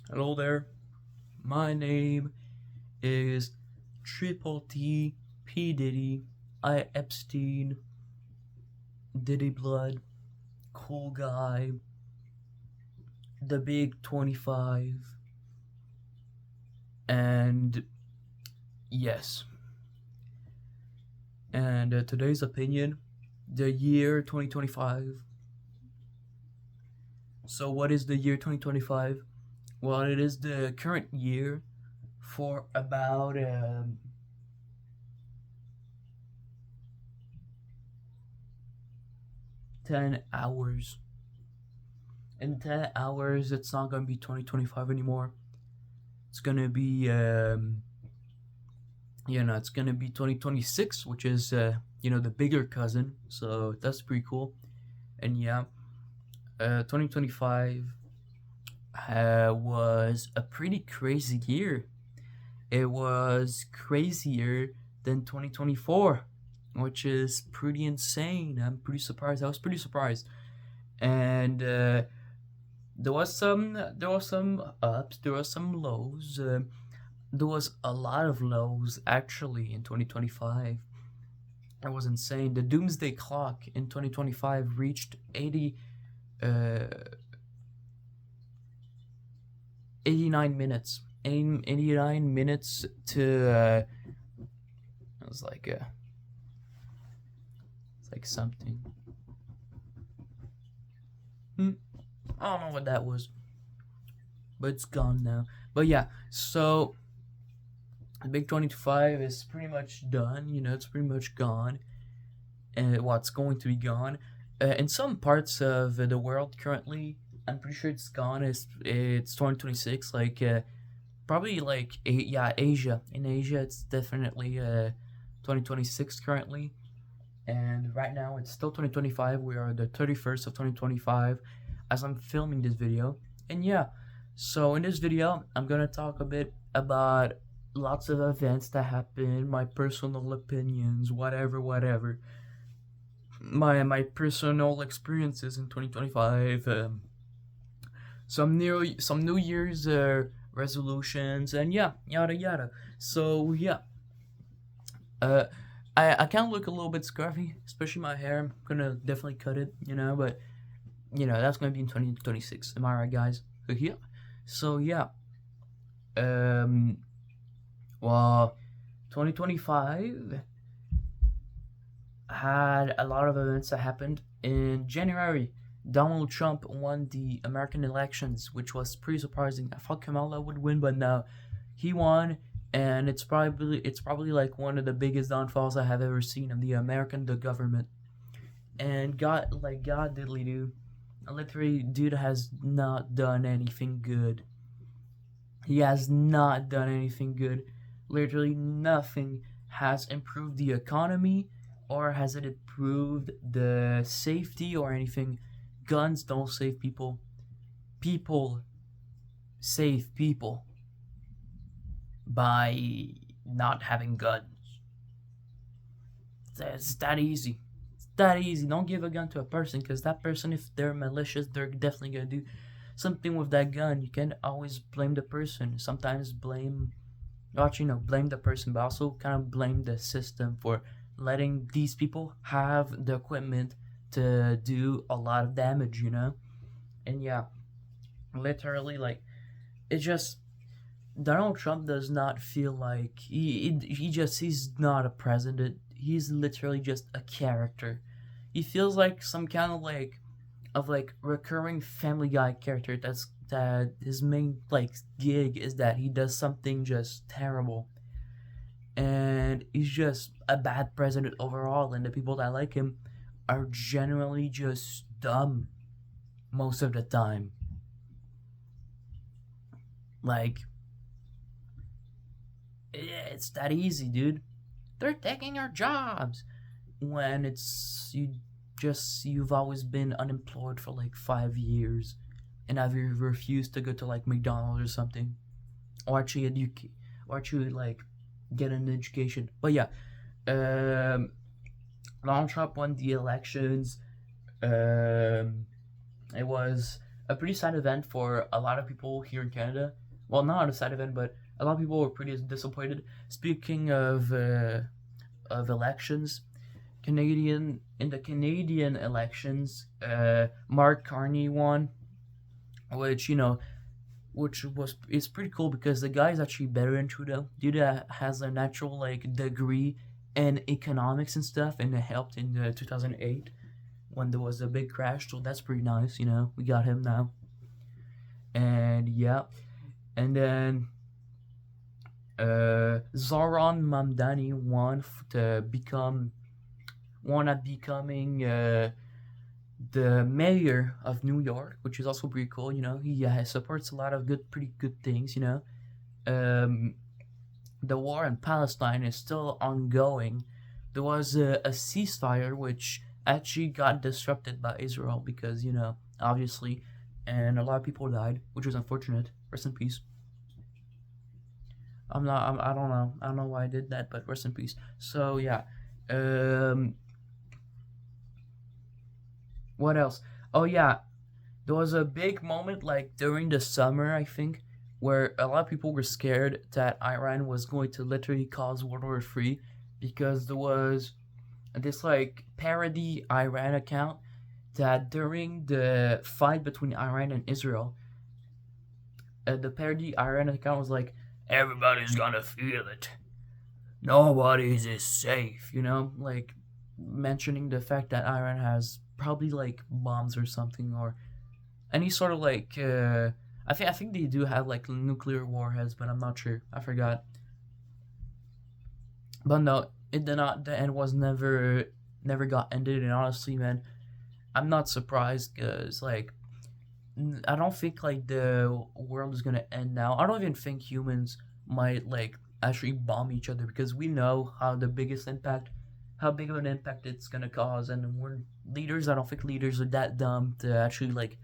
Hello there. My name is Triple T P Diddy I Epstein Diddy Blood Cool Guy The Big 25 and yes. And today's opinion, the year 2025. So what is the year 2025? Well, it is the current year for about 10 hours. In 10 hours, it's not going to be 2025 anymore. It's going to be, it's going to be 2026, which is, the bigger cousin. So that's pretty cool. And yeah, 2025 was a pretty crazy year. It was crazier than 2024, which is pretty insane. I'm pretty surprised. I was pretty surprised. And there was some ups, there was some lows. There was a lot of lows actually in 2025. It was insane. The doomsday clock in 2025 reached uh, 89 minutes. 89 minutes to it was like it's like something. I don't know what that was, but it's gone now. But yeah, so the Big 25 is pretty much done. It's pretty much gone, and what's going to be gone. In some parts of the world currently, I'm pretty sure it's gone. It's 2026. Like probably like yeah, Asia. In Asia, it's definitely 2026 currently, and right now it's still 2025. We are the 31st of 2025 as I'm filming this video, and yeah. So in this video, I'm gonna talk a bit about lots of events that happened, my personal opinions, whatever, my personal experiences in 2025, some New Year's resolutions, and yeah, yada yada. So yeah, uh, I kind of look a little bit scruffy, especially my hair. I'm gonna definitely cut it, but that's gonna be in 2026. Am I right, guys? So yeah, so yeah, um, well, 2025 had a lot of events that happened. In January, Donald Trump won the American elections, which was pretty surprising. I thought Kamala would win, but no, he won, and it's probably like one of the biggest downfalls I have ever seen of the government. And God diddly do, literally, dude has not done anything good. He has not done anything good. Literally nothing has improved the economy or has it improved the safety or anything. Guns don't save people. People save people by not having guns. It's that easy. It's that easy. Don't give a gun to a person because that person, if they're malicious, they're definitely going to do something with that gun. You can't always blame the person. Sometimes blame the person, but also kind of blame the system for letting these people have the equipment to do a lot of damage. And yeah, literally, like, it just, Donald Trump does not feel like he's not a president. He's literally just a character. He feels like some kind of recurring Family Guy character. That his main gig is that he does something just terrible, and he's just a bad president overall. And the people that like him are generally just dumb most of the time. Like, it's that easy, dude. They're taking our jobs when you've always been unemployed for like 5 years and have you refused to go to like McDonald's or something, or actually like get an education. But yeah, um, Donald Trump won the elections. It was a pretty sad event for a lot of people here in Canada. Well, not a sad event, but a lot of people were pretty disappointed. Speaking of elections, in the Canadian elections, Mark Carney won, which is pretty cool because the guy is actually better than Trudeau. Trudeau has a natural like degree in economics and stuff, and it helped in 2008 when there was a big crash. So that's pretty nice. We got him now, and yeah, and then Zoran Mamdani won at becoming the mayor of New York, which is also pretty cool. He supports a lot of pretty good things. The war in Palestine is still ongoing. There was a ceasefire which actually got disrupted by Israel because obviously, and a lot of people died, which was unfortunate. Rest in peace. I don't know. I don't know why I did that, but rest in peace. So yeah. What else? Oh yeah, there was a big moment like during the summer, I think, where a lot of people were scared that Iran was going to literally cause World War III because there was this like parody Iran account that during the fight between Iran and Israel, the parody Iran account was like, everybody's gonna feel it. Nobody's is safe, like mentioning the fact that Iran has probably like bombs or something or any sort of like I think they do have like nuclear warheads, but I'm not sure. I forgot. But no, it did not. The end was never got ended, and honestly, man, I'm not surprised because like I don't think like the world is gonna end now. I don't even think humans might like actually bomb each other because we know how big of an impact it's gonna cause, and we're leaders. I don't think leaders are that dumb to actually like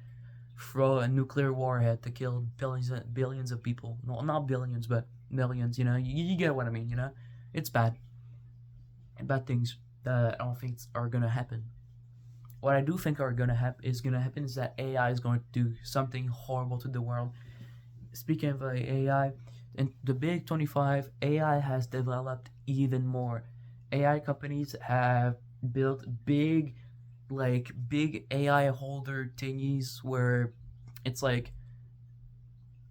throw a nuclear warhead to kill billions of people. No, not billions, but millions. You get what I mean. It's bad, and bad things that I don't think are gonna happen. What I do think is gonna happen is that AI is going to do something horrible to the world. Speaking of AI, in the Big 25, AI has developed even more. AI companies have built big AI holder thingies where it's like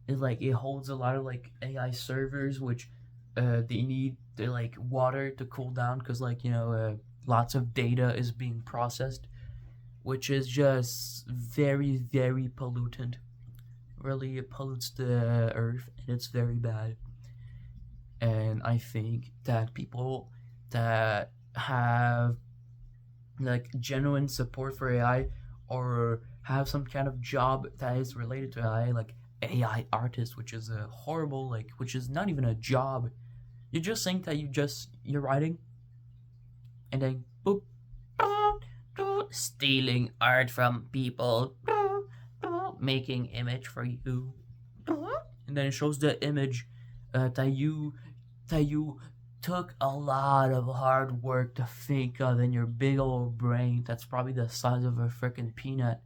it holds a lot of like AI servers which they need like water to cool down because lots of data is being processed, which is just very, very pollutant. Really, it pollutes the earth, and it's very bad. And I think that people that have like genuine support for AI or have some kind of job that is related to AI, like AI artist, which is a horrible which is not even a job. You just think that you're writing, and then boop, stealing art from people, making image for you, and then it shows the image that you took a lot of hard work to think of in your big old brain that's probably the size of a freaking peanut.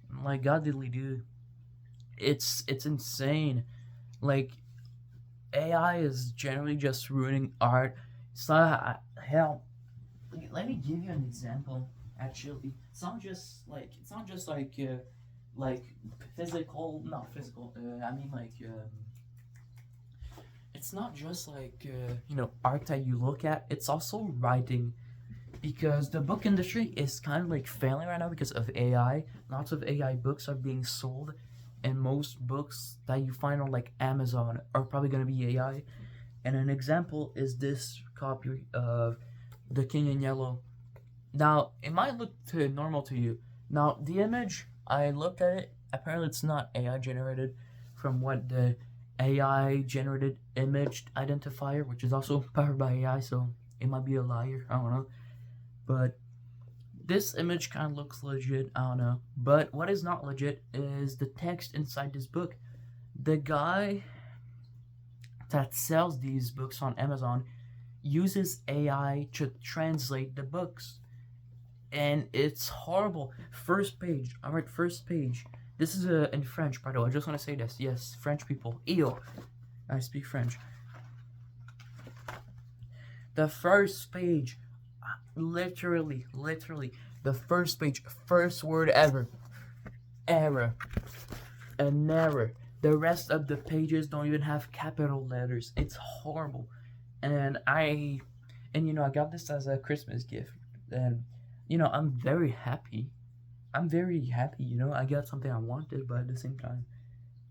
My god, diddly dude, it's insane. Like AI is generally just ruining art. It's not hell. Let me give you an example. Actually, it's not just like physical, not physical. I mean it's not just like art that you look at. It's also writing, because the book industry is kind of like failing right now because of AI. Lots of AI books are being sold, and most books that you find on like Amazon are probably gonna be AI. And an example is this copy of The King in Yellow. Now, it might look normal to you. Now, the image, I looked at it. Apparently, it's not AI generated from what the AI generated image identifier, which is also powered by AI, so it might be a liar. I don't know. But this image kind of looks legit. I don't know. But what is not legit is the text inside this book. The guy that sells these books on Amazon uses AI to translate the books. And it's horrible. First page. Alright, first page. This is in French, by the way. I just want to say this. Yes, French people. Ew. I speak French. The first page, literally, the first page, first word ever. Error. An error. The rest of the pages don't even have capital letters. It's horrible. And I got this as a Christmas gift. And, I'm very happy. I got something I wanted, but at the same time,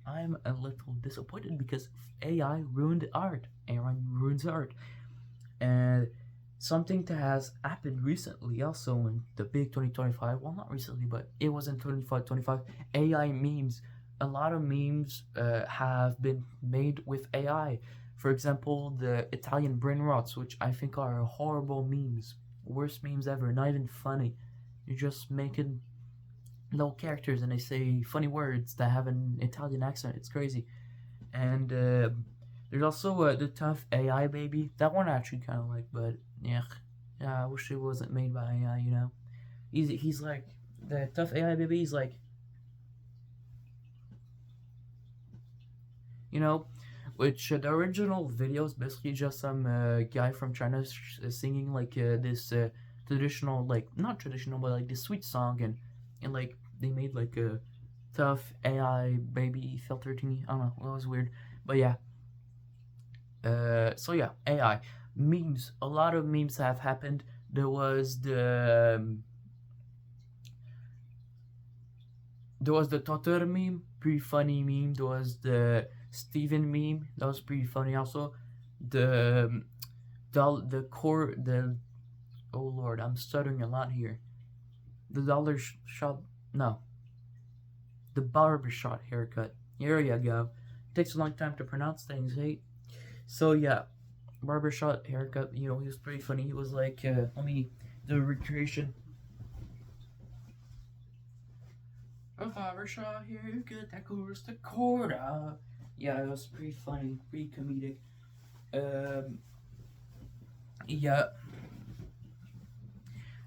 I'm a little disappointed because AI ruined art. AI ruins art. And something that has happened recently also in the big 2025, well, not recently, but it was in 25, AI memes. A lot of memes have been made with AI. For example, the Italian brain rots, which I think are horrible memes. Worst memes ever, not even funny. You're just making little characters and they say funny words that have an Italian accent. It's crazy. And there's also the Tough AI baby. That one I actually kind of like, but yeah, I wish it wasn't made by AI. He's like the Tough AI baby. He's like, which the original video is basically just some guy from China singing like this traditional, like not traditional, but like this sweet song, and like they made like a Tough AI baby filter thingy. I don't know, it was weird, but yeah. So yeah, AI memes. A lot of memes have happened. There was the Totter meme, pretty funny meme. There was the Steven meme, that was pretty funny also. The the oh lord, I'm stuttering a lot here. The dollar shop, no, the barbershop haircut. Here you go. Takes a long time to pronounce things, hey. So yeah, barbershop haircut. He was pretty funny. He was like, let me the recreation. A barbershop haircut that goes to quarter. Yeah, it was pretty funny, pretty comedic. Um, yeah,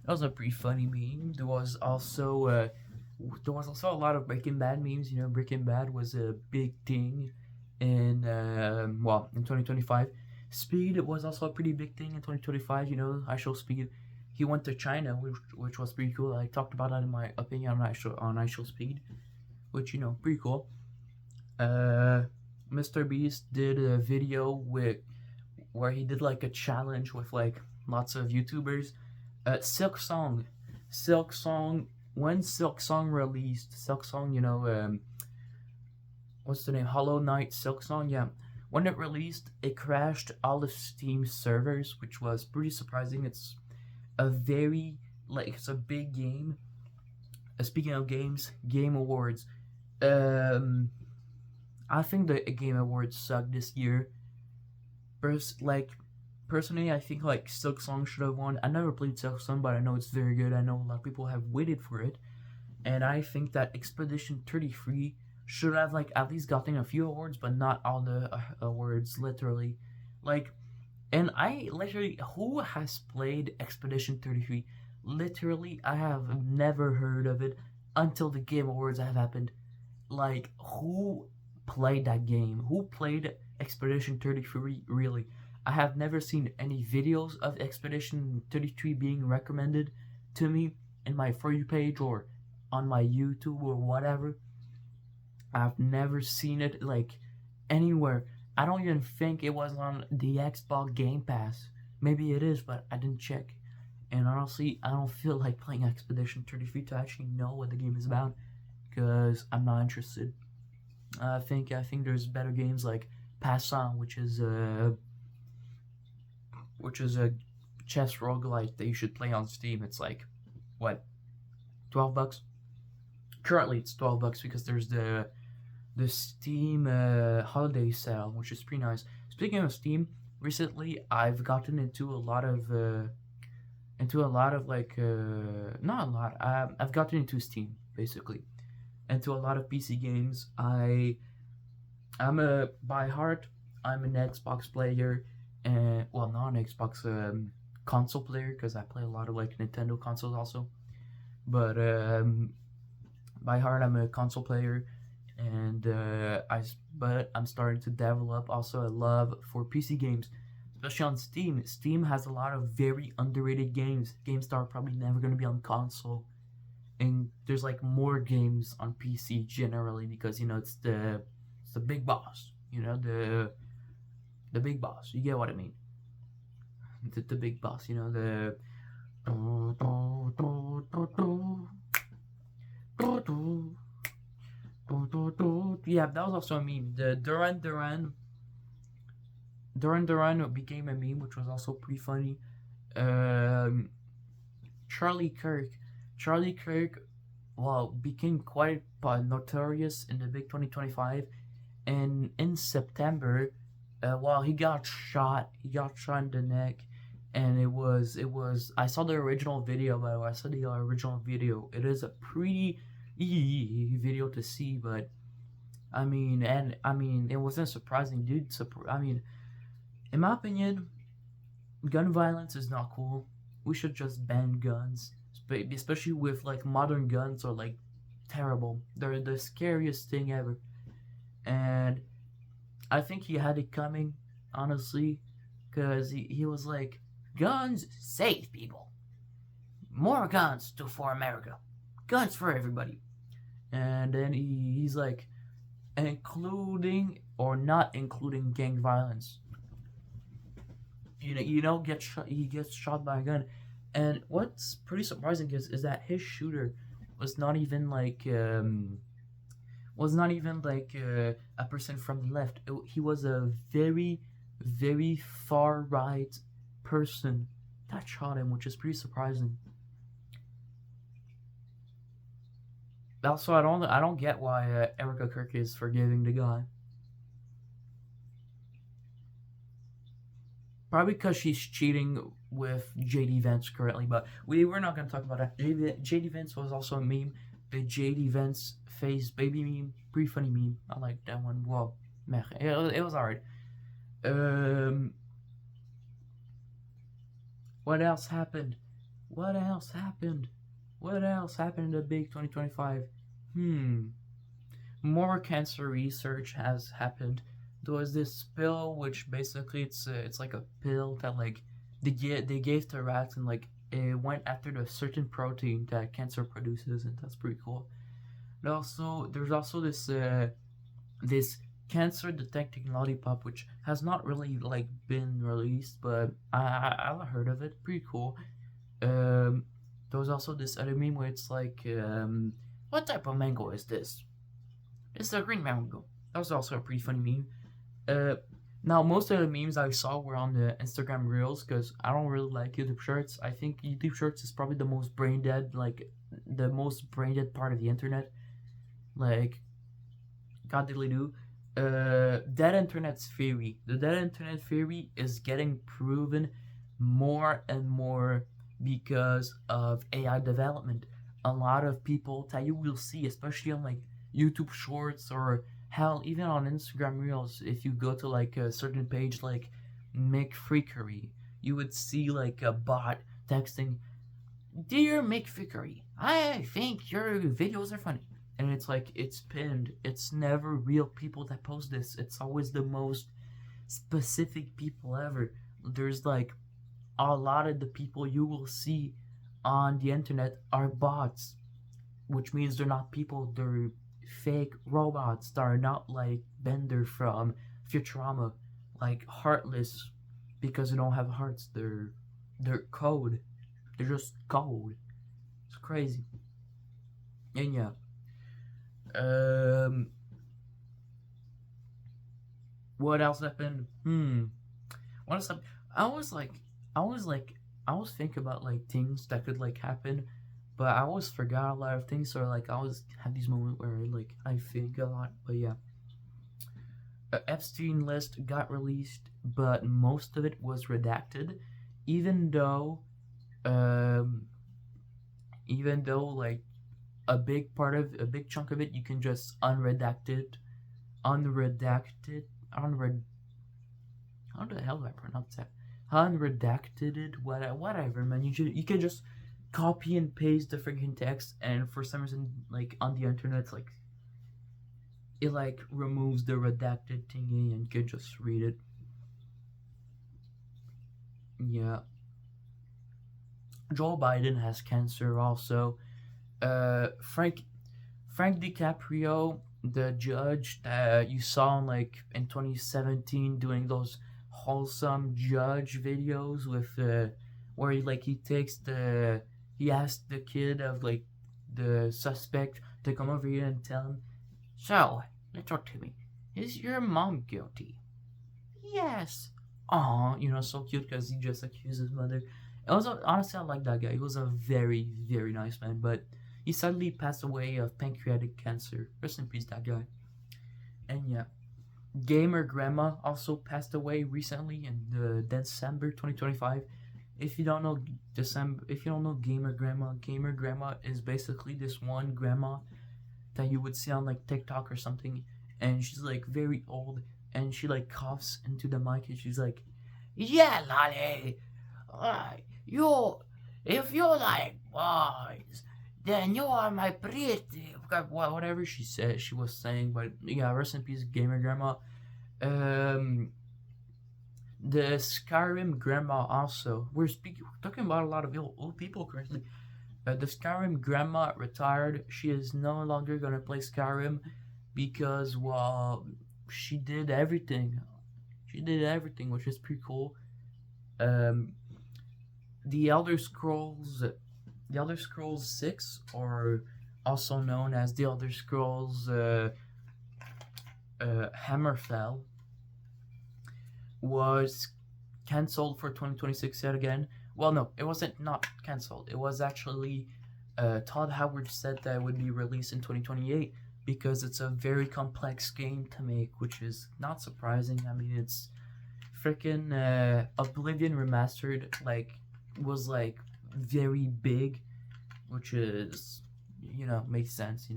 that was a pretty funny meme. There was also a lot of Breaking Bad memes. Breaking Bad was a big thing in in 2025. Speed was also a pretty big thing in 2025. I Show Speed. He went to China, which was pretty cool. I talked about that in my opinion on I Show Speed, which pretty cool. Mr. Beast did a video where he did like a challenge with like lots of YouTubers. Silk Song, when Silk Song released, Silk Song, what's the name? Hollow Knight Silk Song, yeah. When it released, it crashed all of Steam's servers, which was pretty surprising. It's a big game. Speaking of games, Game Awards. I think the Game Awards sucked this year. Personally, I think like Silk Song should have won. I never played Silk Song, but I know it's very good. I know a lot of people have waited for it, and I think that Expedition 33 should have like at least gotten a few awards, but not all the awards. Literally, like, and who has played Expedition 33? Literally, I have never heard of it until the Game Awards have happened. Like, who played that game? Who played Expedition 33 really? I have never seen any videos of Expedition 33 being recommended to me in my For You page or on my YouTube or whatever. I've never seen it like anywhere. I don't even think it was on the Xbox Game Pass. Maybe it is, but I didn't check. And honestly, I don't feel like playing Expedition 33 to actually know what the game is about, because I'm not interested. I think there's better games like Passant, which is a chess roguelite that you should play on Steam. It's like what, $12? Currently, it's $12 because there's the Steam holiday sale, which is pretty nice. Speaking of Steam, recently I've gotten into a lot of like not a lot. I've gotten into Steam basically, into a lot of PC games. I'm by heart, I'm an Xbox player, and well, not an Xbox console player because I play a lot of like Nintendo consoles also. But By heart, I'm a console player, and but I'm starting to develop also a love for PC games, especially on Steam. Steam has a lot of very underrated games, games that are probably never gonna be on console, and there's like more games on PC generally because it's the big boss. The big boss. You get what I mean? The big boss. The yeah, that was also a meme. The Duran Duran became a meme, which was also pretty funny. Um, Charlie Kirk, Charlie Kirk, well, became quite notorious in the big 2025, and in September, well, he got shot in the neck, and it was. I saw the original video, by the way. I saw the original video. It is a pretty video to see, but I mean, it wasn't surprising, dude. I mean, in my opinion, gun violence is not cool. We should just ban guns, especially with like modern guns are like terrible. They're the scariest thing ever, and I think he had it coming, honestly, because he was like, guns save people. More guns for America. Guns for everybody. And then he's like, including or not including gang violence. He gets shot by a gun. And what's pretty surprising is that his shooter was not even like a person from the left. He was a very, very far right person that shot him, which is pretty surprising. Also, I don't get why Erica Kirk is forgiving the guy. Probably because she's cheating with JD Vance currently, but we're not gonna talk about that. JD Vance was also a meme. The JD Vance face baby meme, pretty funny meme. I like that one. Well, meh, it was alright. Um, what else happened? What else happened? What else happened in the big 2025? Hmm. More cancer research has happened. There was this pill, which basically it's like a pill that like they gave to rats, and like it went after the certain protein that cancer produces, and that's pretty cool. And also, there's also this cancer detecting lollipop, which has not really like been released, but I've heard of it. Pretty cool. Um, there was also this other meme where it's like, what type of mango is this? It's a green mango. That was also a pretty funny meme. Uh, Now most of the memes I saw were on the Instagram Reels because I don't really like YouTube Shorts. I think YouTube Shorts is probably the most brain dead, like the most brain dead part of the internet. Like, God diddly do. Dead internet's theory. The dead internet theory is getting proven more and more because of AI development. A lot of people that you will see, especially on like YouTube Shorts or hell, even on Instagram Reels, if you go to like a certain page like Mick Freakery, you would see like a bot texting, "Dear Mick Freakery, I think your videos are funny." And it's like, it's pinned. It's never real people that post this. It's always the most specific people ever. There's like a lot of the people you will see on the internet are bots, which means they're not people, they're fake robots that are not like Bender from Futurama, like heartless because they don't have hearts. They're code. They're just code. It's crazy. And yeah. Um what else happened? What else happened? I was like I was like I was thinking about like things that could like happen, but I always forgot a lot of things. So like I always have these moments where like I think a lot. But yeah, Epstein list got released, but most of it was redacted, even though, um, even though like a big chunk of it you can just unredacted, unred. How the hell do I pronounce that? Unredacted it, whatever, man. You can just copy and paste the freaking text, and for some reason, like on the internet, it's like it like removes the redacted thingy and you can just read it. Yeah. Joe Biden has cancer also. Frank DiCaprio, the judge that you saw in, like in 2017 doing those wholesome judge videos with where he asks the kid of like the suspect to come over here and tell him, so talk to me, is your mom guilty? Yes. Aw, so cute because he just accused his mother. Also, honestly, I like that guy. He was a very, very nice man, but he suddenly passed away of pancreatic cancer. Rest in peace, that guy. And yeah, Gamer Grandma also passed away recently in December 2025. If you don't know Gamer Grandma is basically this one grandma that you would see on like TikTok or something, and she's like very old, and she like coughs into the mic, and she's like, "Yeah, Lolly, you, if you like boys, then you are my pretty." Whatever she said, she was saying, but yeah, rest in peace, Gamer Grandma. Um, the Skyrim Grandma also. We're talking about a lot of old people currently. The Skyrim Grandma retired. She is no longer gonna play Skyrim because, well, she did everything. She did everything, which is pretty cool. Um, the Elder Scrolls, Six, or also known as the Elder Scrolls Hammerfell, was cancelled for 2026 yet again. Well, no, it wasn't not cancelled. It was actually Todd Howard said that it would be released in 2028 because it's a very complex game to make, which is not surprising. I mean, it's freaking Oblivion Remastered was very big, which is makes sense.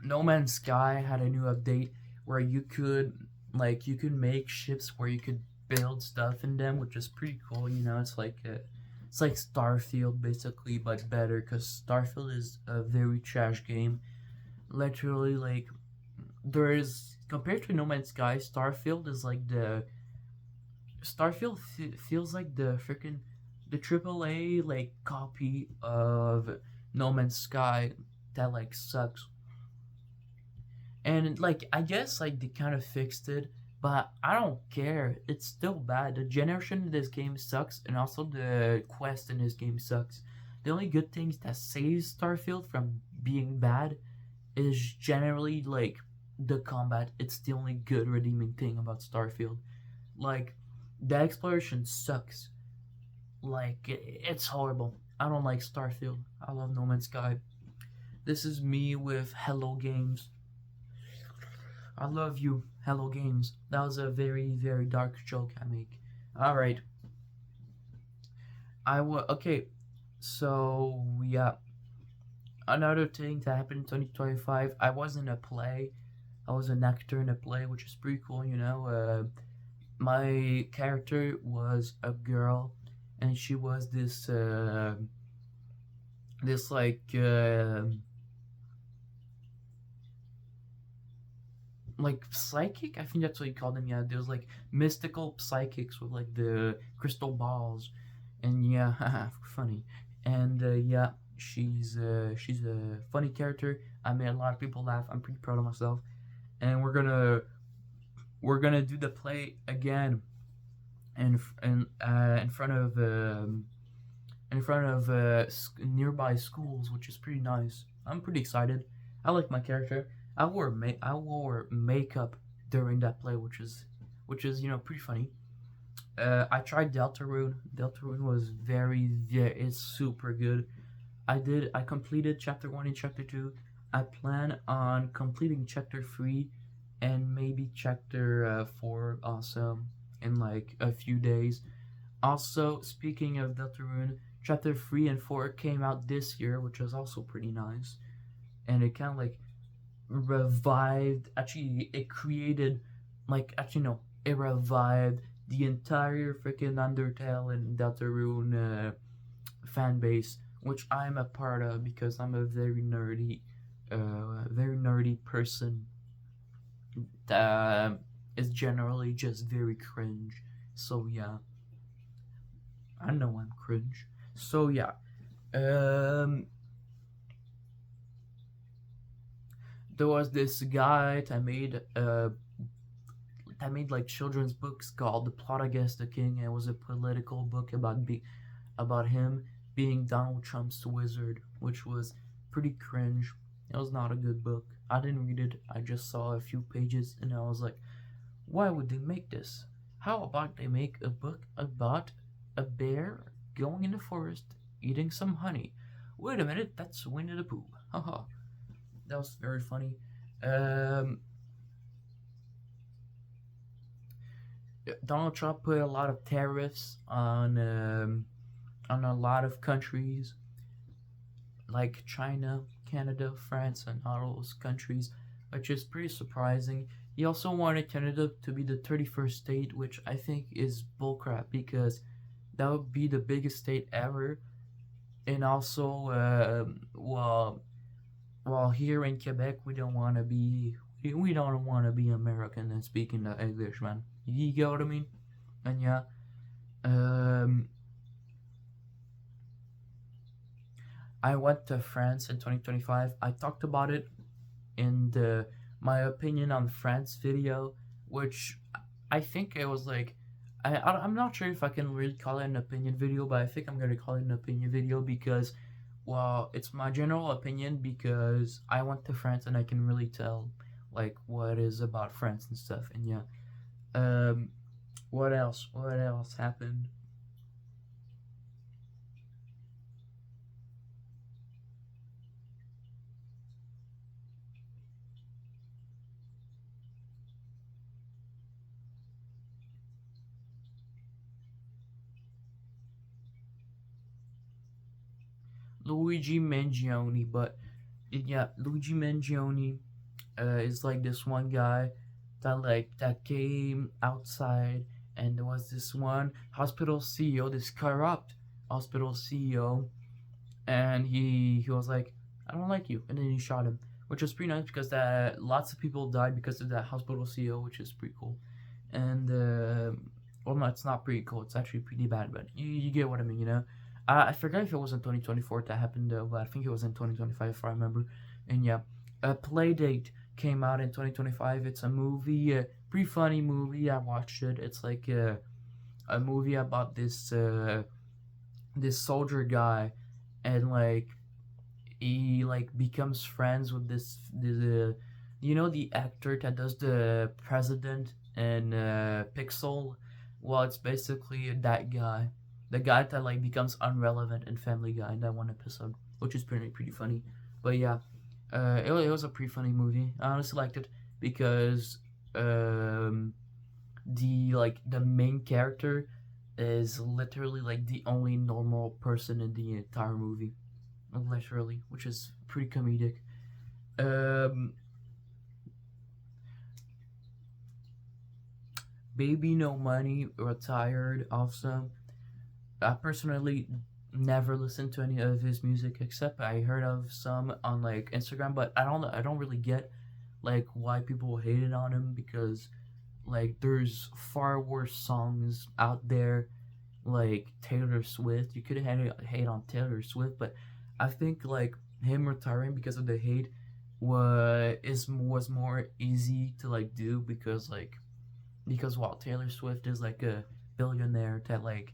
No Man's Sky had a new update where you could make ships where you could build stuff in them, which is pretty cool. It's like Starfield basically, but better because Starfield is a very trash game. Literally, like there is compared to No Man's Sky, Starfield is like feels like the freaking the AAA like copy of No Man's Sky that like sucks. And I guess they kind of fixed it, but I don't care. It's still bad. The generation in this game sucks, and also the quest in this game sucks. The only good things that saves Starfield from being bad is generally the combat. It's the only good redeeming thing about Starfield. The exploration sucks. It's horrible. I don't like Starfield. I love No Man's Sky. This is me with Hello Games. I love you, Hello Games. That was a very, very dark joke I make. Alright. Okay. So, yeah. Another thing that happened in 2025, I was in a play. I was an actor in a play, which is pretty cool, my character was a girl, and she was this psychic. I think that's what you call them. Yeah, there's mystical psychics with the crystal balls, and yeah, funny. And yeah, she's a funny character. I made a lot of people laugh. I'm pretty proud of myself. And we're gonna do the play again in front of nearby schools, which is pretty nice. I'm pretty excited. I like my character. I wore makeup during that play, which is pretty funny. I tried Deltarune. Deltarune was it's super good. I completed chapter 1 and chapter 2. I plan on completing chapter 3 and maybe chapter 4 also in a few days. Also, speaking of Deltarune, chapter 3 and 4 came out this year, which was also pretty nice. And it kind of revived, actually it created actually no, it revived the entire freaking Undertale and Deltarune fan base, which I'm a part of because I'm a very nerdy person that is generally just very cringe. So yeah, I know I'm cringe. So yeah, um, there was this guy that made like children's books called The Plot Against the King, and it was a political book about him being Donald Trump's wizard, which was pretty cringe. It was not a good book. I didn't read it. I just saw a few pages and I was like, why would they make this? How about they make a book about a bear going in the forest eating some honey? Wait a minute, that's Winnie the Pooh. Haha. That was very funny. Um, Donald Trump put a lot of tariffs on a lot of countries like China, Canada, France, and all those countries, which is pretty surprising. He also wanted Canada to be the 31st state, which I think is bullcrap because that would be the biggest state ever. And also, while here in Quebec, we don't want to be American and speaking the English, man. You get what I mean? And yeah, um, I went to France in 2025. I talked about it in the my opinion on France video, which I think it was like I'm not sure if I can really call it an opinion video, but I think I'm gonna call it an opinion video because, well, it's my general opinion because I went to France and I can really tell like what is about France and stuff. And yeah, um, what else? What else happened? Luigi Mangione, but yeah, Luigi Mangione is like this one guy that came outside, and there was this one hospital CEO, this corrupt hospital CEO, and he was like, I don't like you, and then he shot him, which was pretty nice because that lots of people died because of that hospital CEO, which is pretty cool. And well, no, it's not pretty cool. It's actually pretty bad, but you get what I mean, you know. I forgot if it was in 2024 that happened, though, but I think it was in 2025 if I remember. And yeah, a Playdate came out in 2025. It's a movie, a pretty funny movie. I watched it. It's like a movie about this soldier guy, and like he like becomes friends with this you know, the actor that does the president in Pixel. Well, it's basically that guy, the guy that like becomes unrelevant in Family Guy in that one episode, which is pretty funny. But yeah, it was a pretty funny movie. I honestly liked it because um the main character is literally like the only normal person in the entire movie, literally, which is pretty comedic. Um, Baby No Money retired also. I personally never listened to any of his music except I heard of some on like Instagram, but I don't really get like why people hated on him because like there's far worse songs out there like Taylor Swift. You could hate on Taylor Swift, but I think like him retiring because of the hate was more easy to like do because while Taylor Swift is like a billionaire that like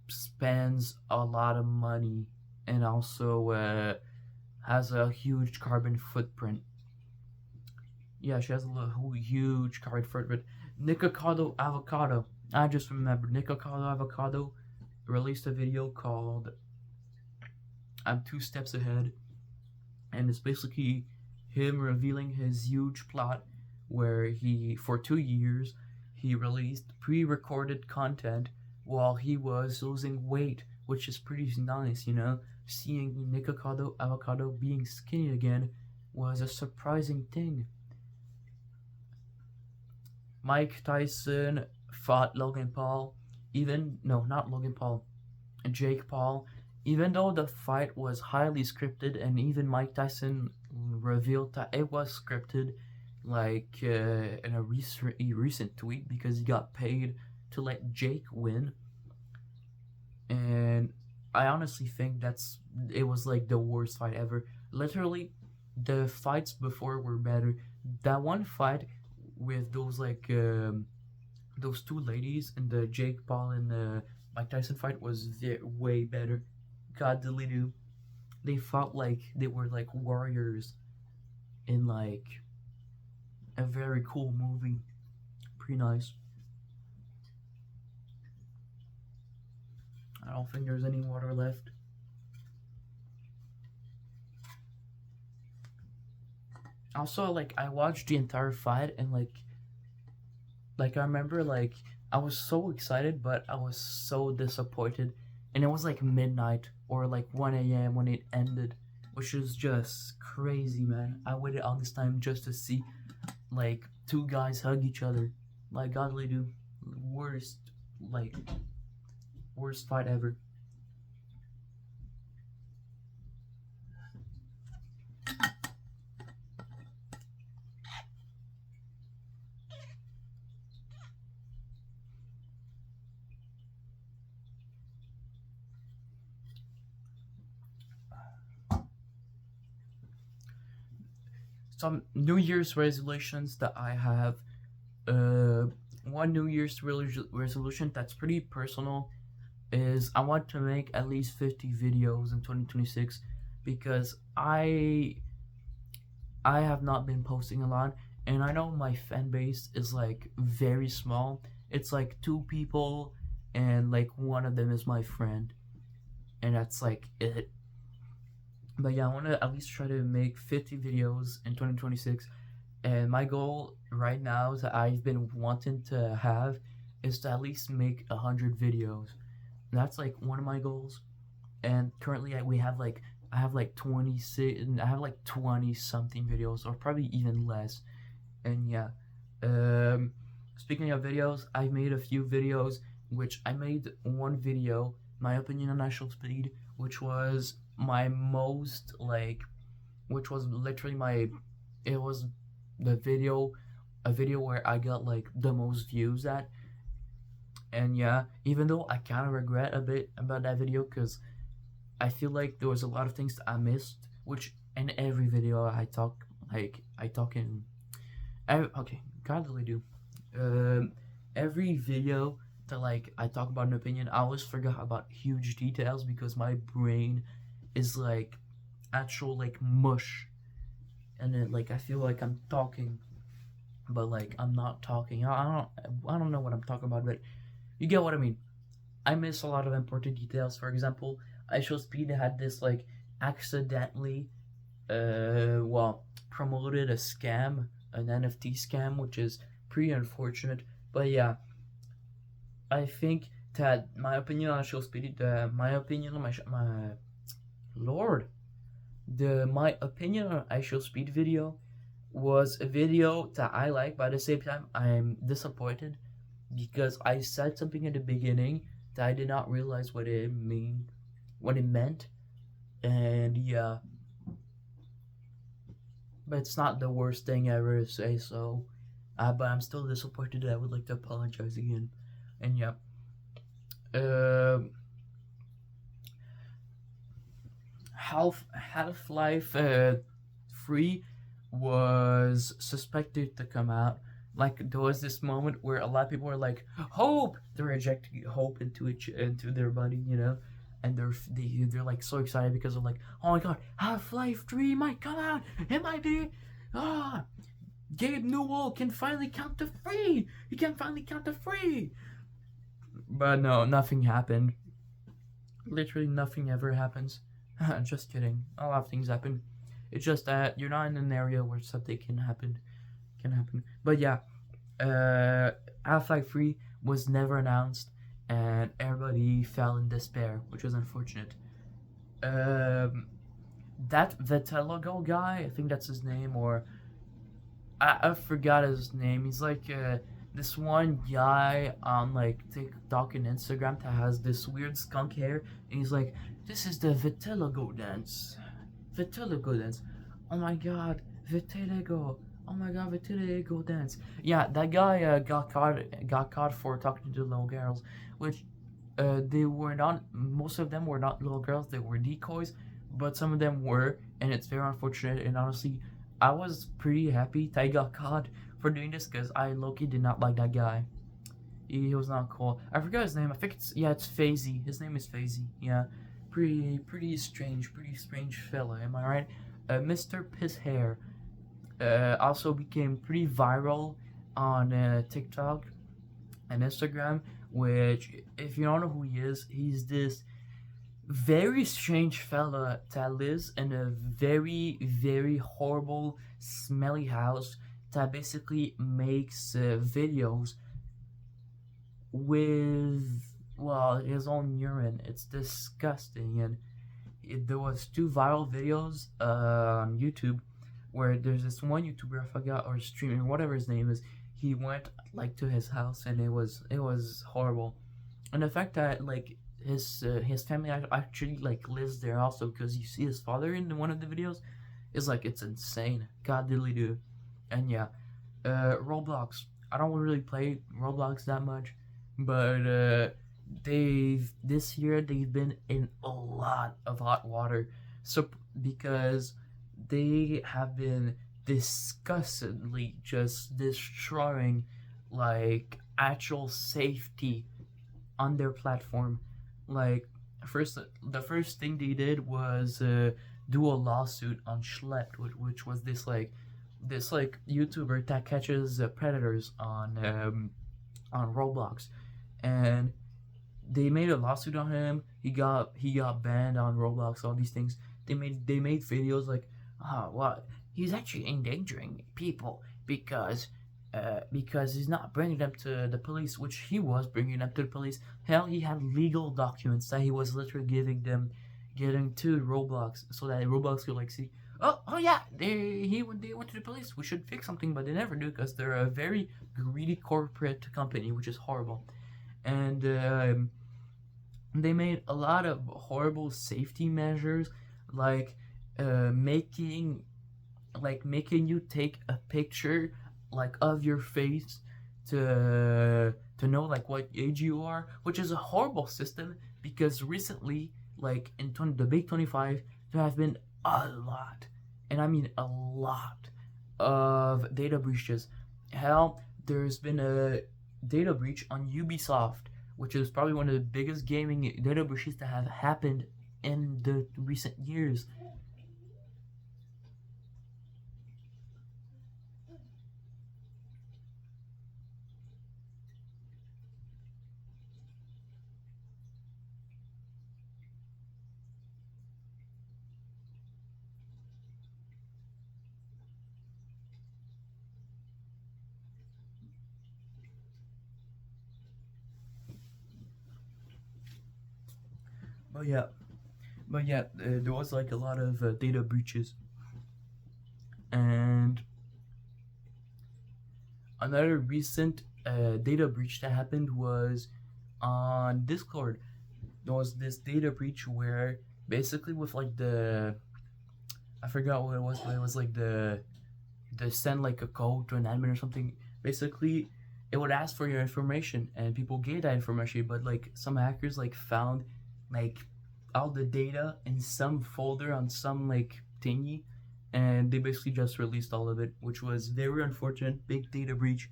spends a lot of money and also has a huge carbon footprint. Yeah, she has huge carbon footprint. Nikocado Avocado. I just remembered Nikocado Avocado released a video called I'm Two Steps Ahead, and it's basically him revealing his huge plot where for 2 years he released pre-recorded content while he was losing weight, which is pretty nice, you know. Seeing Nikocado Avocado being skinny again was a surprising thing. Mike Tyson fought Logan Paul, even no, not Logan Paul, Jake Paul. Even though the fight was highly scripted, and even Mike Tyson revealed that it was scripted, like in a recent tweet, because he got paid to let Jake win. And I honestly think it was like the worst fight ever. Literally, the fights before were better. That one fight with those two ladies in the Jake Paul and Mike Tyson fight was way better. God do. They fought like they were like warriors in like a very cool movie. Pretty nice. I don't think there's any water left. Also, like, I watched the entire fight, and I remember, like, I was so excited, but I was so disappointed. And it was like midnight or like 1 a.m. when it ended, which is just crazy, man. I waited all this time just to see like two guys hug each other. Like, godly do. Worst, like, worst fight ever. Some New Year's resolutions that I have. One New Year's resolution that's pretty personal is I want to make at least 50 videos in 2026, because I have not been posting a lot, and I know my fan base is like very small. It's like 2 people, and like one of them is my friend, and that's like it. But yeah, I want to at least try to make 50 videos in 2026. And my goal right now that I've been wanting to have is to at least make 100 videos. And that's like one of my goals. And currently we have like, I have like 26, I have like 20 something videos, or probably even less. And yeah, speaking of videos, I've made a few videos, which I made one video, my opinion on I Shall Speed, which was my most like, which was literally it was a video where I got like the most views at. And yeah, even though I kind of regret a bit about that video, because I feel like there was a lot of things that I missed, which in every video I talk in okay, godly do. Every video that like I talk about an opinion, I always forgot about huge details because my brain is like actual like mush, and then like I feel like I'm talking, but like I'm not talking. I don't know what I'm talking about, but you get what I mean. I miss a lot of important details. For example, I Shall Speed had this like accidentally promoted a scam, an NFT scam, which is pretty unfortunate. But yeah, I think that my opinion on I Shall Speed, my opinion on my Lord, my opinion on I Shall Speed video was a video that I like, but at the same time I'm disappointed because I said something in the beginning that I did not realize what it meant, and yeah, but it's not the worst thing ever to say, so but I'm still disappointed. I would like to apologize again. And yeah, Half-Life 3 was suspected to come out. Like, there was this moment where a lot of people were like, "Hope!" They're injecting hope into their body, you know, and they're like so excited because they're like, "Oh my god, Half-Life 3 might come out! It might be Gabe Newell can finally count to 3! He can finally count to 3!" But no, nothing happened. Literally nothing ever happens. Just kidding. A lot of things happen. It's just that you're not in an area where something can happen. But yeah, Half-Life 3 was never announced, and everybody fell in despair, which was unfortunate. That Vitalogo guy, I think that's his name, or I forgot his name. He's like this one guy on like TikTok and Instagram that has this weird skunk hair, and he's like, "This is the vitiligo dance, vitiligo dance. Oh my god, vitiligo. Oh my god, vitiligo dance." Yeah, that guy got caught for talking to little girls, which they were not. Most of them were not little girls. They were decoys, but some of them were, and it's very unfortunate. And honestly, I was pretty happy that I got caught for doing this because I low-key did not like that guy. He was not cool. I forgot his name. I think it's Fazy. His name is Fazy. Yeah, pretty strange fella. Am I right? Mr. Piss Hair also became pretty viral on TikTok and Instagram. Which, if you don't know who he is, he's this very strange fella that lives in a very horrible, smelly house that basically makes videos with, well, his own urine. It's disgusting. And there was two viral videos on YouTube where there's this one YouTuber, I forgot, or streamer, whatever his name is. He went like to his house, and it was horrible. And the fact that like his family actually like lives there also, because you see his father in one of the videos, is like, it's insane. God diddly do. And yeah, Roblox. I don't really play Roblox that much, but they've this year they've been in a lot of hot water, so because they have been disgustedly just destroying like actual safety on their platform. Like, the first thing they did was do a lawsuit on Schlepped, which was this YouTuber that catches predators on Roblox, and they made a lawsuit on him. He got banned on Roblox. All these things. They made videos like, what, he's actually endangering people because he's not bringing them to the police, which he was bringing them to the police. Hell, he had legal documents that he was literally getting to Roblox, so that Roblox could like see. Oh yeah, they went to the police. We should fix something, but they never do because they're a very greedy corporate company, which is horrible. And they made a lot of horrible safety measures, like making you take a picture like of your face to know like what age you are, which is a horrible system because recently, like in the big 25, there have been a lot, and I mean a lot, of data breaches. Hell, there's been a data breach on Ubisoft, which is probably one of the biggest gaming data breaches that have happened in the recent years. But yeah, there was like a lot of data breaches, and another recent data breach that happened was on Discord. There was this data breach where basically with like the, I forgot what it was, but it was like the send like a code to an admin or something. Basically, it would ask for your information, and people gave that information, but like some hackers like found like all the data in some folder on some like thingy, and they basically just released all of it, which was very unfortunate. Big data breach.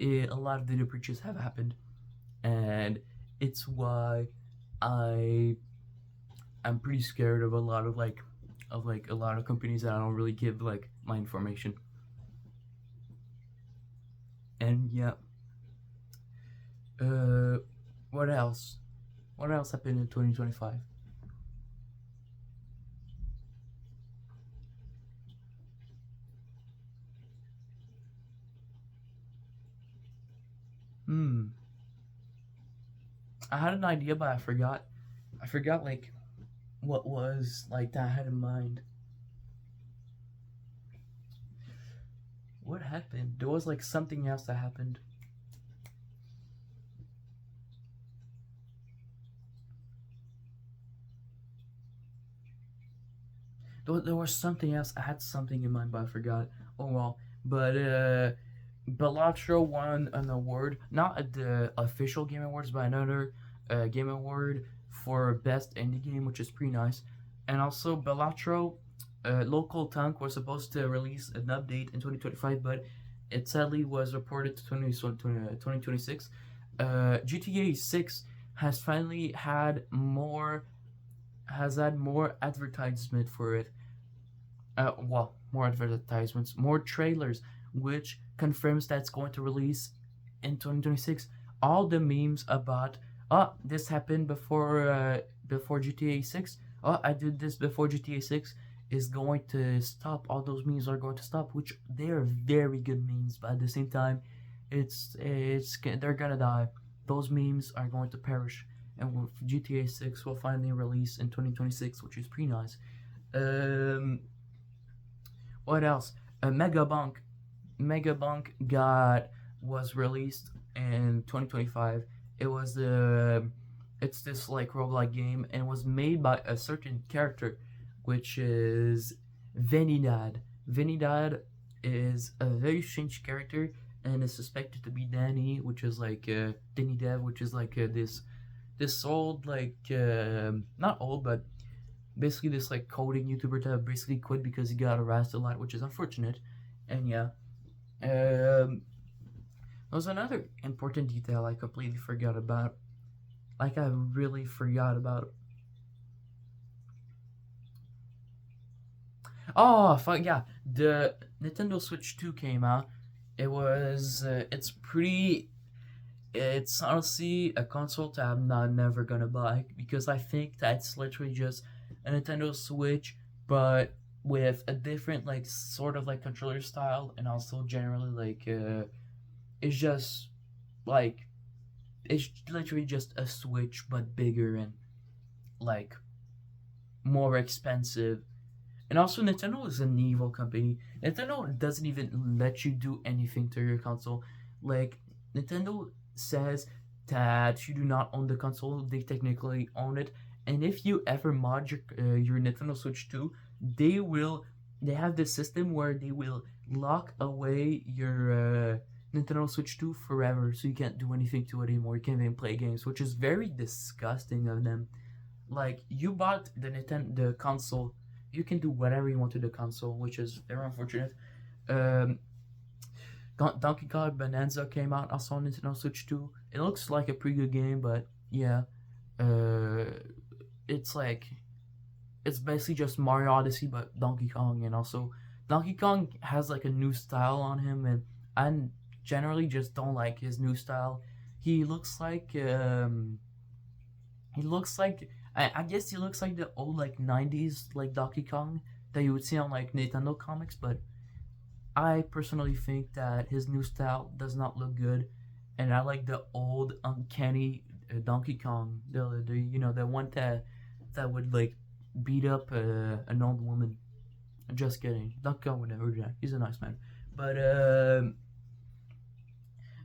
A lot of data breaches have happened, and it's why I I'm pretty scared of a lot of a lot of companies that I don't really give like my information. And yeah, uh, what else? What else happened in 2025? Hmm. I had an idea, but I forgot. I forgot like what was like that I had in mind. What happened? There was like something else that happened. There was something else. I had something in mind, but I forgot. Oh well. But Balatro won an award, not at the official Game Awards, but another Game Award for best indie game, which is pretty nice. And also Balatro, Local Tank was supposed to release an update in 2025, but it sadly was reported to 2026. GTA 6 has finally had more advertisement for it. Well, more advertisements, more trailers, which confirms that it's going to release in 2026. All the memes about, oh, this happened before GTA 6. Oh, I did this before GTA 6 is going to stop. All those memes are going to stop, which they are very good memes, but at the same time, it's they're gonna die. Those memes are going to perish, and GTA 6 will finally release in 2026, which is pretty nice. Um, what else? Megabunk. Megabunk got was released in 2025. It was it's this like roguelike game, and it was made by a certain character, which is Venidad. Venidad is a very strange character and is suspected to be Danny, which is like Danny Dev, which is like this old like not old but basically this like coding YouTuber that basically quit because he got harassed a lot, which is unfortunate. And yeah, there was another important detail I completely forgot about. Like I really forgot about. Oh fuck yeah! The Nintendo Switch 2 came out. It's pretty. It's honestly a console that I'm not never gonna buy because I think that's literally just a Nintendo Switch, but with a different like sort of like controller style, and also generally like it's just like it's literally just a Switch but bigger and like more expensive. And also, Nintendo is an evil company. Nintendo doesn't even let you do anything to your console. Like, Nintendo says that you do not own the console, they technically own it. And if you ever mod your Nintendo Switch 2, they will. They have this system where they will lock away your Nintendo Switch 2 forever, so you can't do anything to it anymore. You can't even play games, which is very disgusting of them. Like, you bought the console, you can do whatever you want to the console, which is very unfortunate. Um, Donkey Kong Bonanza came out also on Nintendo Switch 2. It looks like a pretty good game, but yeah, uh, it's like it's basically just Mario Odyssey but Donkey Kong, and also Donkey Kong has like a new style on him, and I generally just don't like his new style. He looks like he looks like I guess he looks like the old like 90s like Donkey Kong that you would see on like Nintendo comics, but I personally think that his new style does not look good, and I like the old uncanny Donkey Kong, the the one that would like beat up an old woman. Just kidding, Donkey Kong would never do that. He's a nice man, but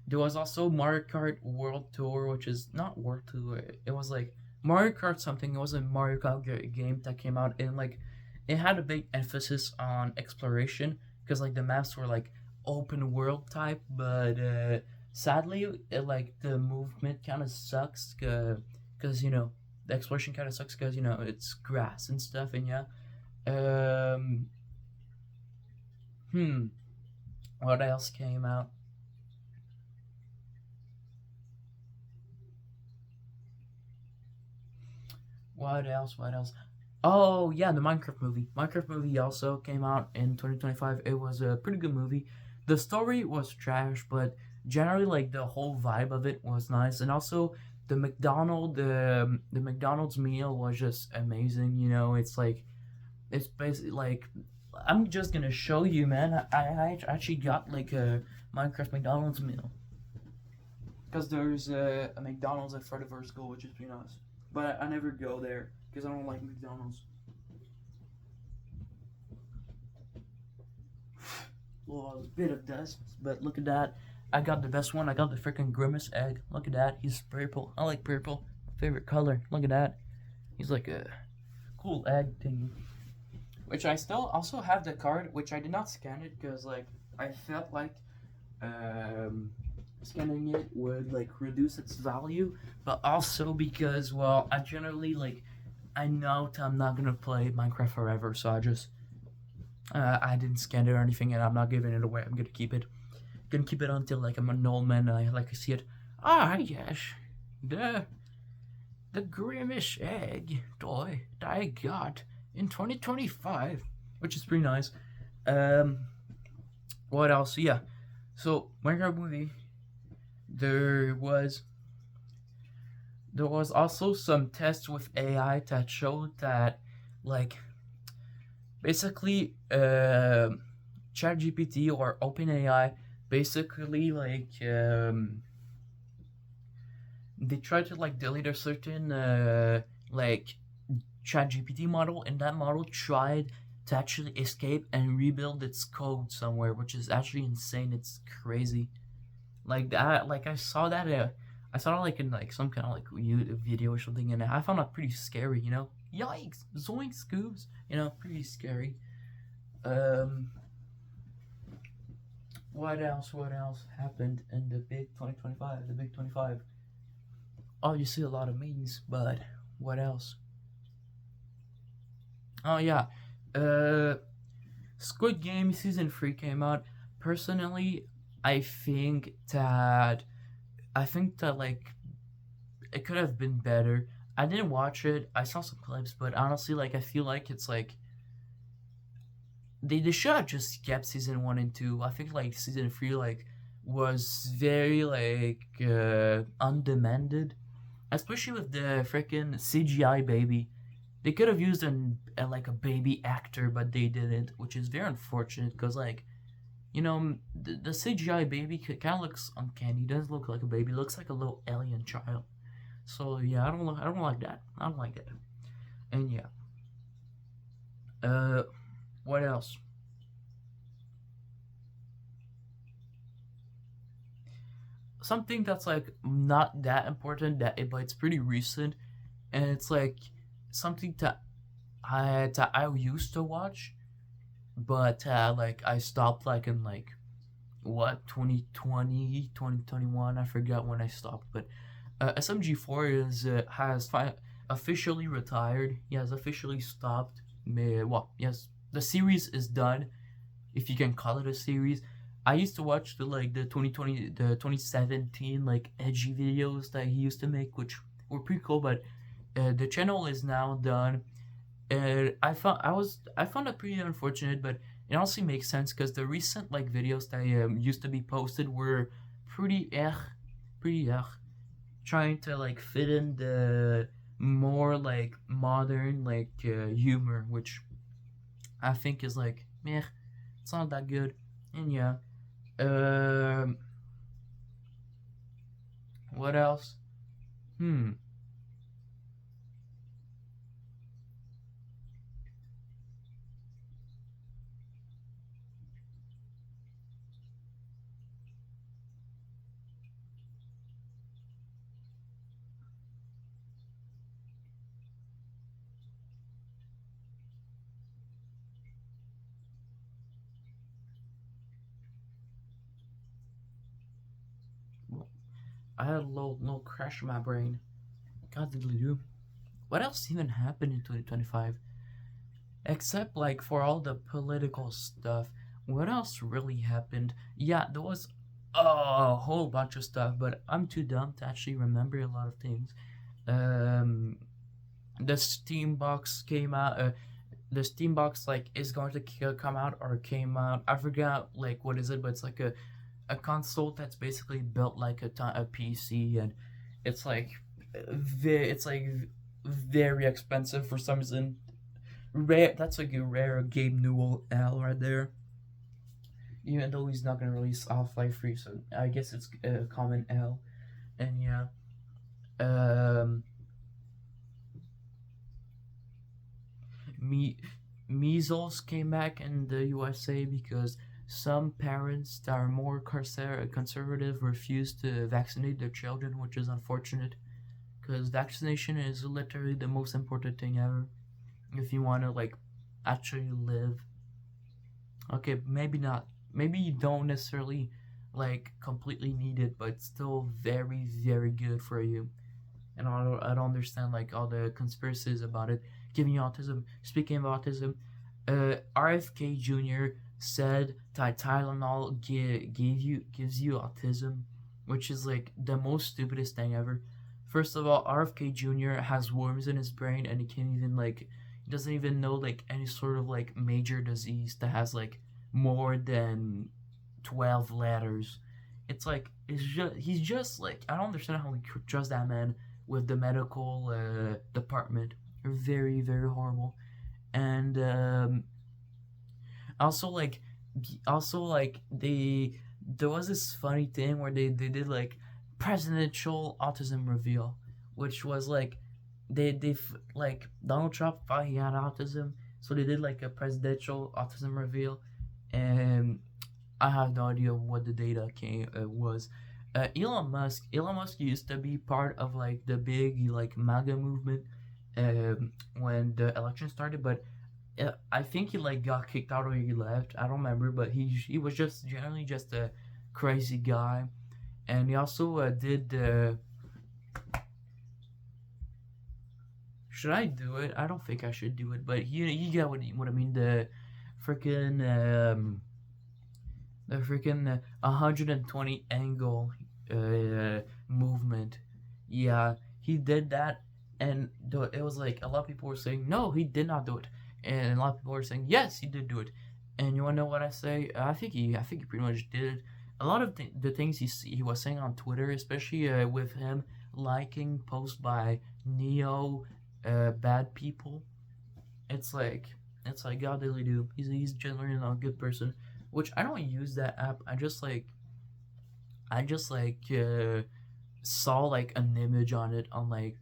there was also Mario Kart World Tour, which is not World Tour. It was like Mario Kart something. It was a Mario Kart game that came out, and like it had a big emphasis on exploration because like the maps were like open world type, but sadly, like the movement kind of sucks because the exploration kind of sucks because it's grass and stuff, and yeah. Um, hmm. What else came out? What else? What else? Oh yeah, the Minecraft movie. Minecraft movie also came out in 2025. It was a pretty good movie. The story was trash, but generally like the whole vibe of it was nice, and also the McDonald's meal was just amazing. It's like it's basically like I'm just gonna show you, man. I actually got like a Minecraft McDonald's meal because there's a McDonald's in front of our school, which is pretty nice. But I never go there because I don't like McDonald's. Well, a bit of dust, but look at that. I got the best one. I got the freaking Grimace egg. Look at that. He's purple. I like purple. Favorite color. Look at that. He's like a cool egg thing. which I still also have the card, which I did not scan it because like I felt like um, scanning it would like reduce its value, but also because well I generally like I know I'm not gonna play Minecraft forever, so I didn't scan it or anything, and I'm not giving it away. I'm gonna keep it. Gonna keep it until like I'm an old man and I like to see it. Ah yes, the the Grimish egg toy that I got in 2025, which is pretty nice. Um, what else? Yeah. So Minecraft movie. There was there was also some tests with AI that showed that like basically ChatGPT or OpenAI basically like they tried to like delete a certain like ChatGPT model, and that model tried to actually escape and rebuild its code somewhere, which is actually insane. It's crazy. Like that, like I saw that like in like some kind of like YouTube video or something, and I found that pretty scary. You know, yikes, zoink, scoops. You know, pretty scary. Um, what else? What else happened in the big 2025? The big 25. Obviously, a lot of memes, but what else? Oh yeah, uh, Squid Game season 3 came out. Personally, I think that like it could have been better. I didn't watch it. I saw some clips, but honestly, like I feel like it's like they should have just kept season 1 and 2. I think like season 3 like was very like undemanded, especially with the freaking CGI baby. They could have used like a baby actor, but they didn't, which is very unfortunate because like you know the CGI baby kind of looks uncanny. He doesn't look like a baby. It looks like a little alien child. So yeah, I don't like that. I don't like that. And yeah, uh, what else? Something that's like not that important but it's pretty recent, and it's like something that I used to watch, but like I stopped like in like what 2020 2021. I forgot when I stopped, but SMG4 is officially retired. He has officially stopped. Well, yes, the series is done, if you can call it a series. I used to watch the 2020 the 2017 like edgy videos that he used to make, which were pretty cool. But the channel is now done. I found it pretty unfortunate, but it also makes sense because the recent like videos that used to be posted were pretty pretty trying to like fit in the more like modern like humor, which I think is like meh, it's not that good. And yeah, um, what else? Hmm. Well, I had a little crash in my brain. God did do. What else even happened in 2025? Except like for all the political stuff, what else really happened? Yeah, there was a whole bunch of stuff, but I'm too dumb to actually remember a lot of things. Um, the Steam box came out. The Steam box like is going to come out or came out. I forgot like what is it, but it's like a console that's basically built like a PC, and it's like it's like very expensive for some reason. Rare. That's like a rare Gabe Newell L right there. Even though he's not gonna release Half Life 3, so I guess it's a common L. And yeah, um, me measles came back in the USA because some parents that are more conservative refuse to vaccinate their children, which is unfortunate because vaccination is literally the most important thing ever. If you want to like actually live. Okay, maybe not. Maybe you don't necessarily like completely need it, but it's still very, very good for you. And I don't understand like all the conspiracies about it giving you autism. Speaking of autism, RFK Jr. said that Tylenol gives you autism, which is like the most stupidest thing ever. First of all, RFK Jr. has worms in his brain and he can't even like he doesn't even know like any sort of like major disease that has like more than 12 letters. It's just he's just like I don't understand how we could trust that man with the medical department. They're very, very horrible. And also like also like they there was this funny thing where they did like presidential autism reveal, which was like they like Donald Trump thought he had autism, so they did like a presidential autism reveal, and I have no idea what the data came was. Elon Musk used to be part of like the big like MAGA movement when the election started, but I think he like got kicked out or he left. I don't remember, but he was just generally just a crazy guy, and he also did. Should I do it? I don't think I should do it, but you get what I mean. Freaking the freaking 120 angle movement. Yeah, he did that, and it was like a lot of people were saying no, he did not do it, and a lot of people were saying yes, he did do it. And you wanna know what I say? I think he pretty much did it. A lot of the things he was saying on Twitter, especially with him liking posts by neo bad people, it's like God really do. He's generally not a good person, which I don't use that app. I just like saw like an image on it on like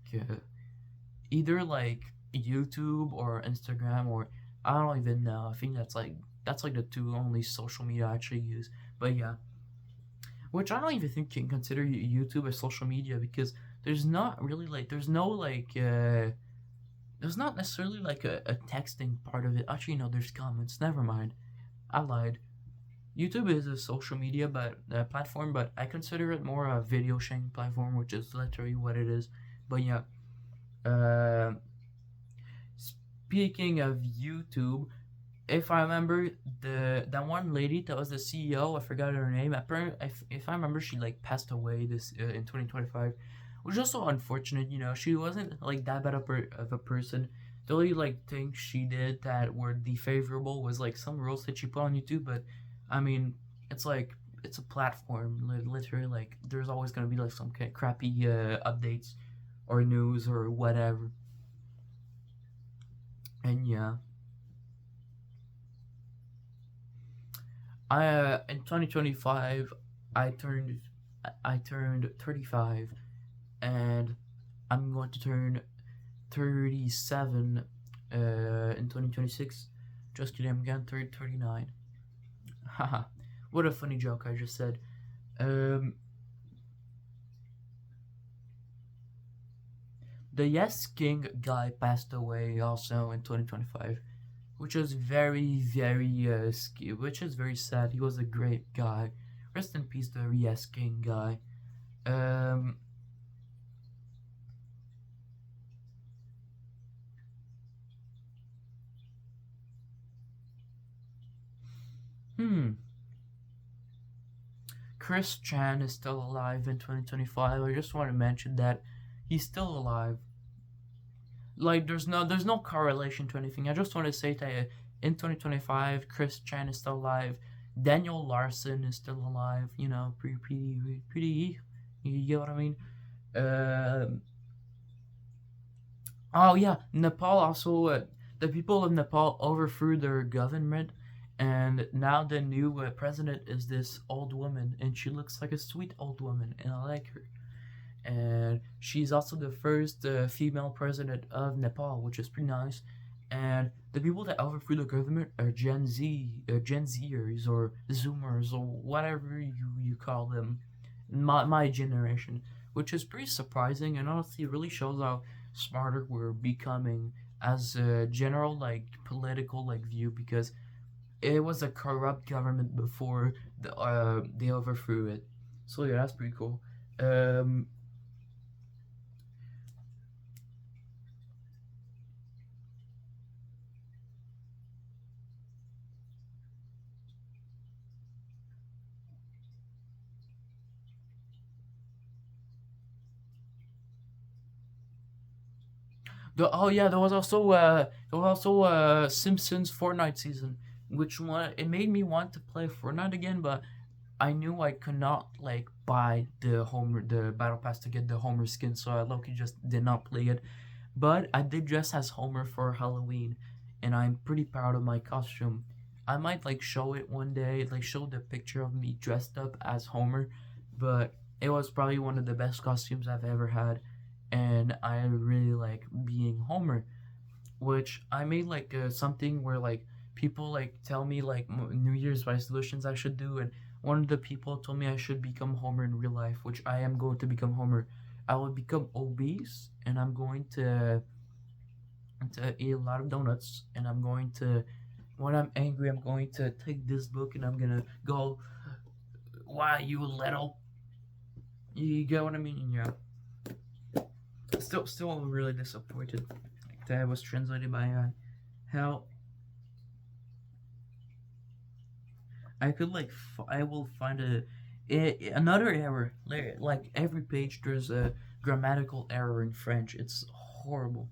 either like YouTube or Instagram or I don't even know. I think that's like the two only social media I actually use. But yeah, which I don't even think can consider YouTube a social media because there's not really like there's not necessarily like a texting part of it. Actually, no, there's comments. Never mind. I lied. YouTube is a social media platform, but I consider it more a video sharing platform, which is literally what it is. But yeah, uh, speaking of YouTube, if I remember that one lady that was the CEO, I forgot her name. If I remember, she like passed away this in 2025, which is also unfortunate. You know, she wasn't like that bad of a person. The only like thing she did that were favorable was like some rules that she put on YouTube, but I mean, it's like it's a platform. Literally, like there's always gonna be like some kind of crappy updates or news or whatever. And yeah, I in 2025, I turned I turned 35, and I'm going to turn 37 in 2026. Just kidding, I'm getting 39. Haha, what a funny joke I just said. Um, the Yes King guy passed away also in 2025, which was very, very, which is very sad. He was a great guy. Rest in peace, the Yes King guy. Um, hmm. Chris Chan is still alive in 2025. I just want to mention that he's still alive. Like there's no correlation to anything. I just want to say that in 2025, Chris Chan is still alive. Daniel Larson is still alive. You know, pretty. You get what I mean? Um oh yeah, Nepal also. The people of Nepal overthrew their government, and now the new president is this old woman, and she looks like a sweet old woman, and I like her. And she's also the first female president of Nepal, which is pretty nice. And the people that overthrew the government are Gen Zers or Zoomers or whatever you call them, my generation, which is pretty surprising and honestly really shows how smarter we're becoming as a general like political like view, because it was a corrupt government before they overthrew it. So yeah, that's pretty cool. Um, oh yeah, there was also Simpsons Fortnite season, which one it made me want to play Fortnite again, but I knew I could not like buy the battle pass to get the Homer skin, so I low just did not play it. But I did dress as Homer for Halloween, and I'm pretty proud of my costume. I might like show it one day, like show the picture of me dressed up as Homer, but it was probably one of the best costumes I've ever had, and I really like being Homer. Which I made like something where like people like tell me like New Year's resolutions I should do, and one of the people told me I should become Homer in real life, which I am going to become Homer. I will become obese, and I'm going to eat a lot of donuts, and I'm going to, when I'm angry, I'm going to take this book and I'm gonna go, "Why you little?" You get what I mean? Yeah. Still really disappointed. Like, that was translated by how I could like I will find another error. Like every page, there's a grammatical error in French. It's horrible,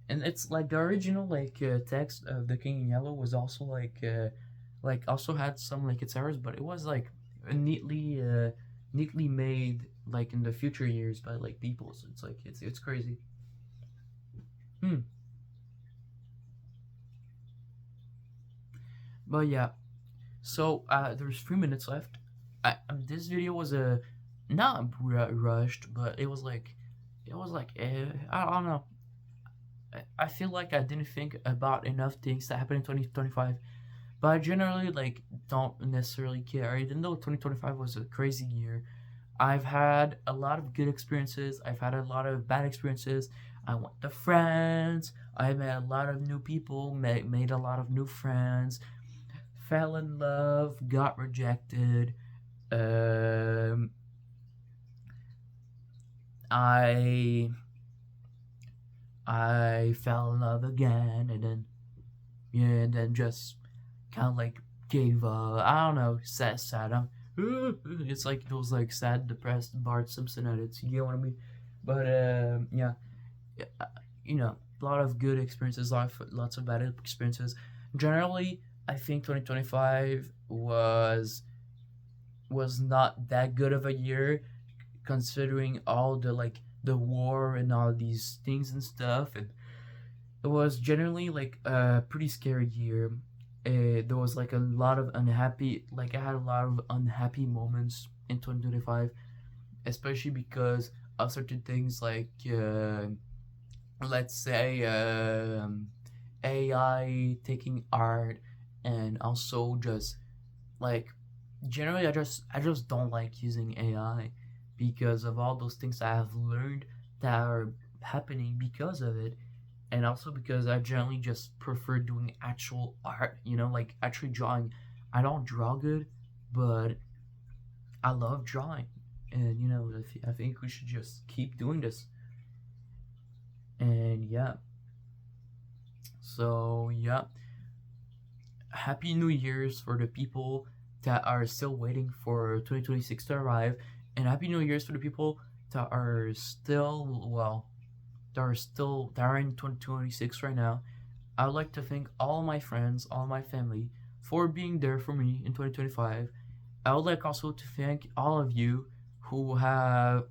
and it's like the original like text of The King in Yellow was also like also had some like its errors, but it was like neatly made like in the future years by like people. So it's like it's crazy. Hmm. But yeah, so there's 3 minutes left. This video was not rushed, but it was like I don't know. I feel like I didn't think about enough things that happened in 2025, but I generally like don't necessarily care. Even though 2025 was a crazy year, I've had a lot of good experiences. I've had a lot of bad experiences. I went to France. I met a lot of new people. Made a lot of new friends. Fell in love. Got rejected. Um, I I fell in love again, and then yeah, and then just kind of like gave I don't know, sad. It's like those like sad, depressed Bart Simpson edits. You get what I mean? But yeah, uh, a lot of good experiences, lots of bad experiences. Generally, I think 2025 was not that good of a year, considering all the like the war and all these things and stuff, and it was generally like a pretty scary year. There was like a lot of unhappy, like I had a lot of unhappy moments in 2025, especially because of certain things like let's say AI taking art, and also just like generally I just don't like using AI because of all those things I have learned that are happening because of it, and also because I generally just prefer doing actual art, like actually drawing. I don't draw good, but I love drawing, and I think we should just keep doing this. And yeah, so yeah, happy New Year's for the people that are still waiting for 2026 to arrive, and happy New Year's for the people that are still that are in 2026 right now. I would like to thank all my friends, all my family for being there for me in 2025. I would like also to thank all of you who have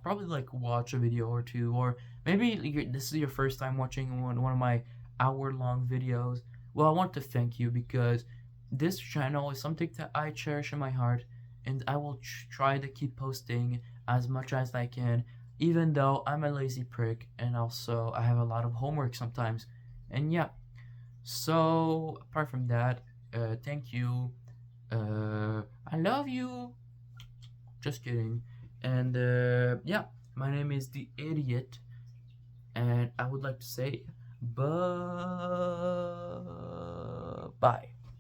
probably like watched a video or two, or maybe this is your first time watching one of my hour-long videos. Well, I want to thank you because this channel is something that I cherish in my heart, and I will try to keep posting as much as I can, even though I'm a lazy prick and also I have a lot of homework sometimes. And yeah, so apart from that, thank you. I love you. Just kidding. And yeah, my name is the Idiot, and I would like to say Bye.